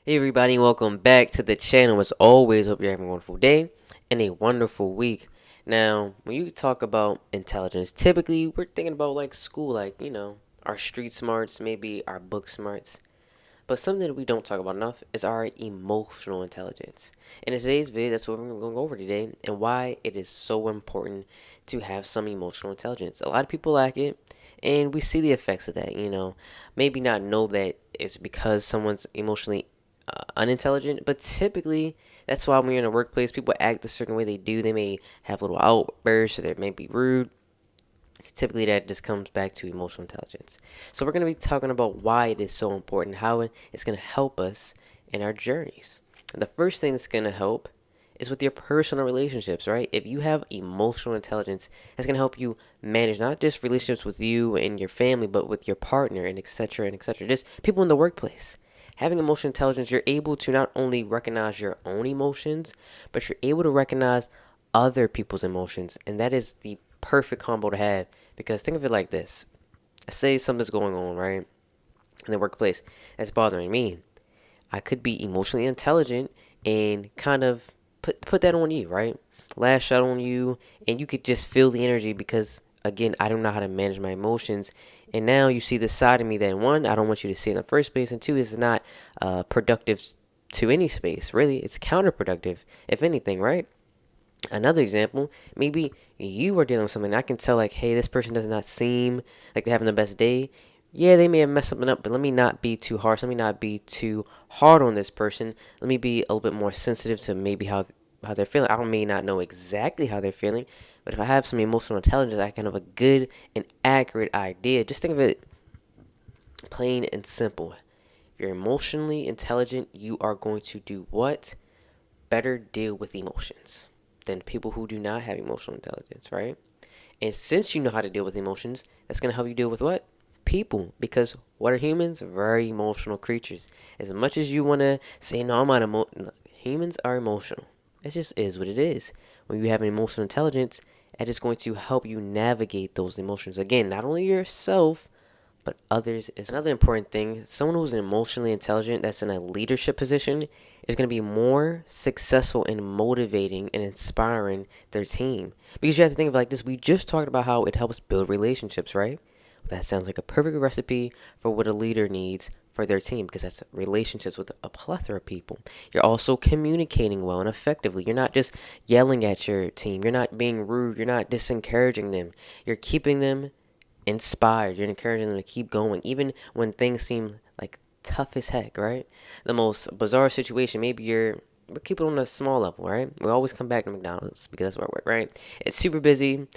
Hey everybody, welcome back to the channel. As always, hope you're having a wonderful day and a wonderful week. Now, when you talk about intelligence, typically we're thinking about like school, our street smarts, maybe our book smarts. But something that we don't talk about enough is our emotional intelligence. And in today's video, that's what we're going to go over today and why it is so important to have some emotional intelligence. A lot of people lack it, and we see the effects of that, maybe not know that it's because someone's emotionally unintelligent, but typically that's why when you're in a workplace, people act a certain way they do. They may have little outbursts or they may be rude. Typically, that just comes back to emotional intelligence. So, we're going to be talking about why it is so important, how it's going to help us in our journeys. And the first thing that's going to help is with your personal relationships, right? If you have emotional intelligence, that's going to help you manage not just relationships with you and your family, but with your partner and etc. and etc. Just people in the workplace. Having emotional intelligence, you're able to not only recognize your own emotions, but you're able to recognize other people's emotions. And that is the perfect combo to have because think of it like this. Say something's going on, right? In the workplace that's bothering me. I could be emotionally intelligent and kind of put that on you, right? Lash out on you, and you could just feel the energy because again, I don't know how to manage my emotions. And now you see this side of me that one, I don't want you to see in the first place, and two, is not productive to any space. Really, it's counterproductive, if anything, right? Another example, maybe you are dealing with something. I can tell, like, hey, this person does not seem like they're having the best day. Yeah, they may have messed something up, but let me not be too harsh. Let me not be too hard on this person. Let me be a little bit more sensitive to maybe how they're feeling. I may not know exactly how they're feeling, but if I have some emotional intelligence, I can have a good and accurate idea. Just think of it plain and simple. If you're emotionally intelligent, you are going to do what? Better deal with emotions than people who do not have emotional intelligence, right? And since you know how to deal with emotions, that's going to help you deal with what? People. Because what are humans? Very emotional creatures. As much as you want to say, no, I'm not emotional, humans are emotional. It just is what it is. When you have an emotional intelligence, it is going to help you navigate those emotions. Again, not only yourself, but others is another important thing. Someone who's emotionally intelligent that's in a leadership position is going to be more successful in motivating and inspiring their team. Because you have to think of it like this. We just talked about how it helps build relationships, right? That sounds like a perfect recipe for what a leader needs for their team because that's relationships with a plethora of people. You're also communicating well and effectively. You're not just yelling at your team. You're not being rude. You're not disencouraging them. You're keeping them inspired. You're encouraging them to keep going, even when things seem like tough as heck, right? The most bizarre situation, maybe we're keeping on a small level, right? We always come back to McDonald's because that's where I work, right? It's super busy,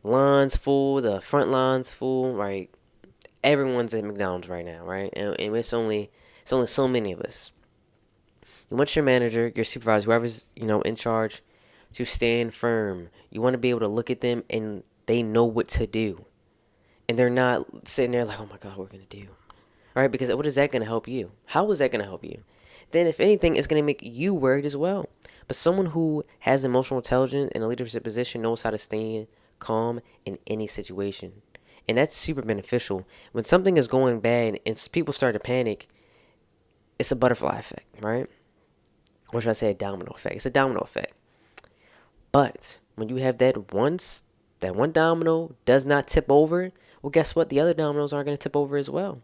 lines full, the front lines full, right? Everyone's at McDonald's right now, right? And it's only so many of us. You want your manager, your supervisor, whoever's in charge, to stand firm. You want to be able to look at them and they know what to do and they're not sitting there like, oh my God, what we're gonna do, all right? Because what is that gonna help you? How is that gonna help you? Then, if anything, it's gonna make you worried as well. But someone who has emotional intelligence in a leadership position knows how to stay calm in any situation, and that's super beneficial. When something is going bad and people start to panic, it's a butterfly effect, right? Or should I say a domino effect? It's a domino effect. But when you have that one domino does not tip over, well, guess what? The other dominoes aren't going to tip over as well.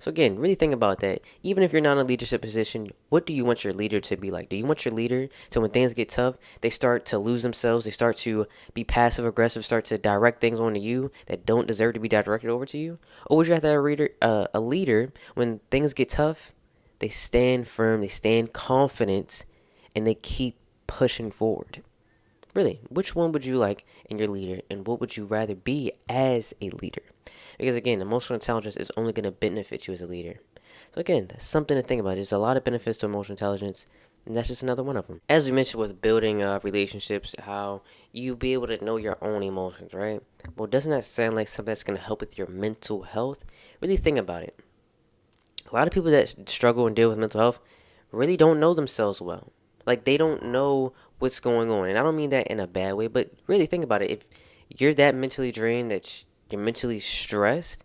So again, really think about that. Even if you're not in a leadership position, what do you want your leader to be like? Do you want your leader to when things get tough, they start to lose themselves, they start to be passive aggressive, start to direct things onto you that don't deserve to be directed over to you? Or would you have to have a leader when things get tough, they stand firm, they stand confident, and they keep pushing forward? Really, which one would you like in your leader, and what would you rather be as a leader? Because again, emotional intelligence is only going to benefit you as a leader. So again, that's something to think about. There's a lot of benefits to emotional intelligence, and that's just another one of them. As we mentioned with building relationships, how you be able to know your own emotions, right? Well, doesn't that sound like something that's going to help with your mental health? Really think about it. A lot of people that struggle and deal with mental health really don't know themselves well. Like they don't know what's going on. And I don't mean that in a bad way, but really think about it. If you're that mentally drained that you're mentally stressed,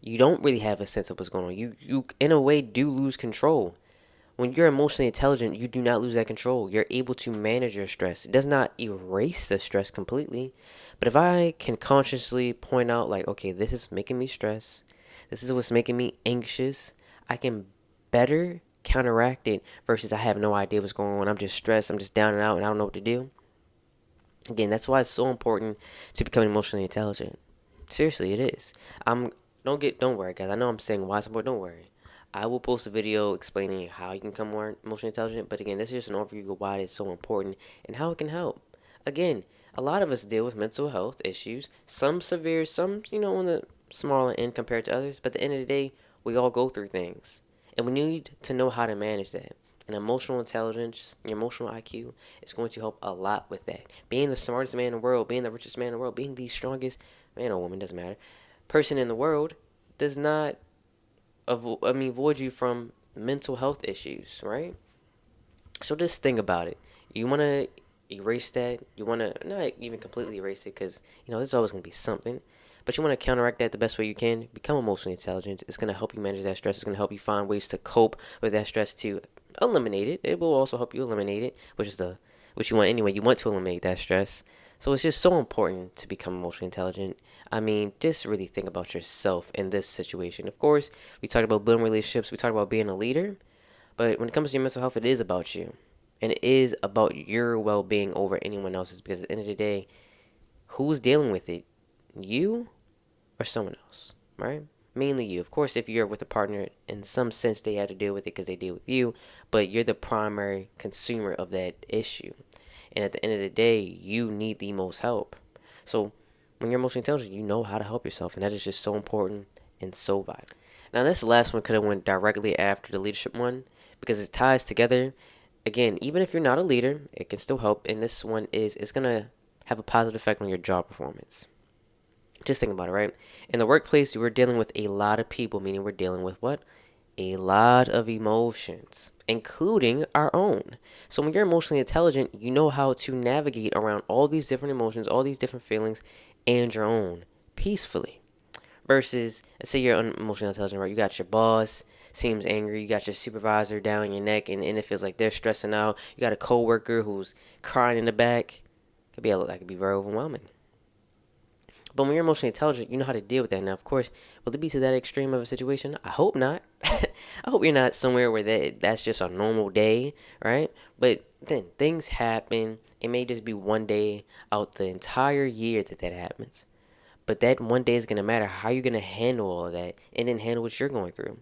you don't really have a sense of what's going on. You in a way do lose control. When you're emotionally intelligent, you do not lose that control. You're able to manage your stress. It does not erase the stress completely. But if I can consciously point out, like, okay, this is making me stress, this is what's making me anxious, I can better counteract it versus I have no idea what's going on. I'm just stressed, I'm just down and out, and I don't know what to do. Again, that's why it's so important to become emotionally intelligent. Seriously, it is. I'm don't worry, guys. I know I'm saying why it's important. Don't worry. I will post a video explaining how you can become more emotionally intelligent. But again, this is just an overview of why it's so important and how it can help. Again, a lot of us deal with mental health issues. Some severe, some on the smaller end compared to others. But at the end of the day, we all go through things, and we need to know how to manage that. And emotional intelligence, your emotional IQ, is going to help a lot with that. Being the smartest man in the world, being the richest man in the world, being the strongest man or woman, doesn't matter, person in the world does not avoid you from mental health issues, right? So just think about it. You want to erase that. You want to not even completely erase it because, there's always going to be something. But you want to counteract that the best way you can. Become emotionally intelligent. It's going to help you manage that stress. It's going to help you find ways to cope with that stress to eliminate it. It will also help you eliminate it, which you want anyway. You want to eliminate that stress. So it's just so important to become emotionally intelligent. I mean, just really think about yourself in this situation. Of course, we talked about building relationships. We talked about being a leader. But when it comes to your mental health, it is about you. And it is about your well being over anyone else's. Because at the end of the day, who's dealing with it? You or someone else, right? Mainly you. Of course, if you're with a partner, in some sense, they had to deal with it because they deal with you. But you're the primary consumer of that issue. And at the end of the day, you need the most help. So when you're emotionally intelligent, you know how to help yourself. And that is just so important and so vital. Now, this last one could have went directly after the leadership one because it ties together. Again, even if you're not a leader, it can still help. And this one it's going to have a positive effect on your job performance. Just think about it, right? In the workplace, we're dealing with a lot of people, meaning we're dealing with what? A lot of emotions, including our own. So when you're emotionally intelligent, you know how to navigate around all these different emotions, all these different feelings, and your own peacefully. Versus, let's say you're emotionally intelligent, right? You got your boss seems angry, you got your supervisor down your neck, and it feels like they're stressing out. You got a coworker who's crying in the back. That could be very overwhelming. But when you're emotionally intelligent, you know how to deal with that. Now, of course, will it be to that extreme of a situation? I hope not. I hope you're not somewhere where that's just a normal day, right? But then things happen. It may just be one day out the entire year that happens. But that one day is going to matter. How are you going to handle all of that and then handle what you're going through?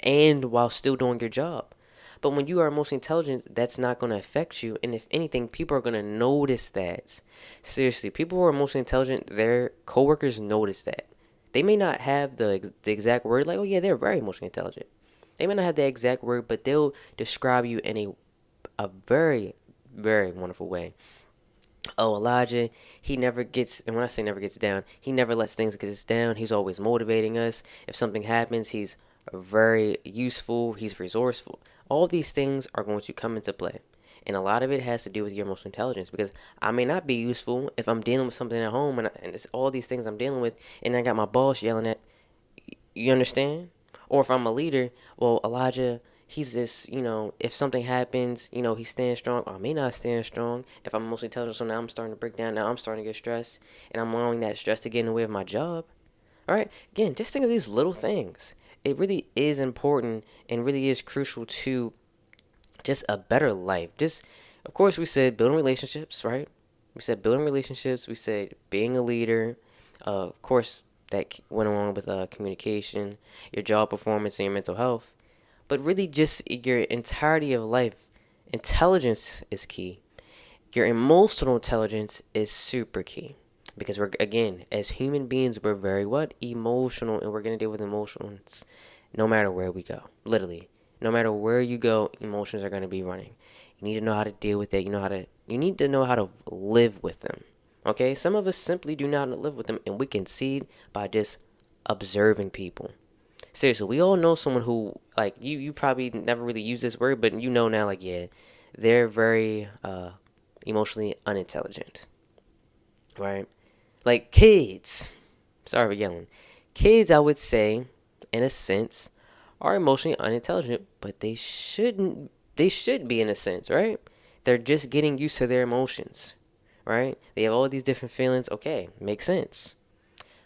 And while still doing your job. But when you are emotionally intelligent, that's not going to affect you. And if anything, people are going to notice that. Seriously, people who are emotionally intelligent, their coworkers notice that. They may not have the exact word, like, oh yeah, they're very emotionally intelligent. They may not have the exact word, but they'll describe you in a very, very wonderful way. Oh, Elijah, he never gets, and when I say never gets down, he never lets things get us down. He's always motivating us. If something happens, he's very useful, he's resourceful. All these things are going to come into play. And a lot of it has to do with your emotional intelligence because I may not be useful if I'm dealing with something at home and it's all these things I'm dealing with, and I got my boss yelling at, you understand? Or if I'm a leader, well, Elijah, he's just, if something happens, he's staying strong. Or I may not stand strong. If I'm emotionally intelligent, so now I'm starting to break down. Now I'm starting to get stressed. And I'm allowing that stress to get in the way of my job. All right? Again, just think of these little things. It really is important and really is crucial to just a better life. Just, of course, we said building relationships, right? We said building relationships. We said being a leader. Of course, that went along with communication, your job performance, and your mental health. But really, just your entirety of life, intelligence is key. Your emotional intelligence is super key. Because we're, again, as human beings, we're very what? Emotional, and we're going to deal with emotions no matter where we go. Literally. No matter where you go, emotions are going to be running. You need to know how to deal with it. You need to know how to live with them. Okay? Some of us simply do not live with them, and we can see by just observing people. Seriously, we all know someone who, like, you probably never really use this word, but you know now, like, yeah, they're very emotionally unintelligent, right? Like kids, sorry for yelling. Kids, I would say, in a sense, are emotionally unintelligent, but they shouldn't. they should be in a sense, right? They're just getting used to their emotions, right? They have all these different feelings. Okay, makes sense.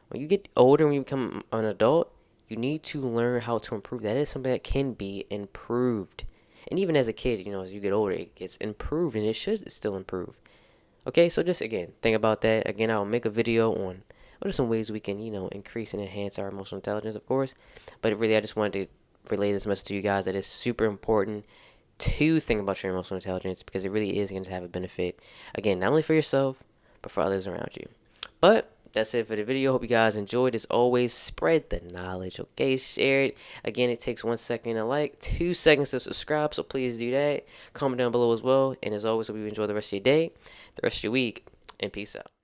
When you get older, when you become an adult, you need to learn how to improve. That is something that can be improved. And even as a kid, as you get older, it gets improved and it should still improve. Okay, so just again, think about that. Again, I'll make a video on what are some ways we can, increase and enhance our emotional intelligence, of course. But really, I just wanted to relay this message to you guys that it's super important to think about your emotional intelligence because it really is going to have a benefit, again, not only for yourself, but for others around you. But that's it for the video. Hope you guys enjoyed. As always, spread the knowledge, okay? Share it. Again, it takes 1 second to like, 2 seconds to subscribe, so please do that. Comment down below as well. And as always, hope you enjoy the rest of your day, the rest of your week, and peace out.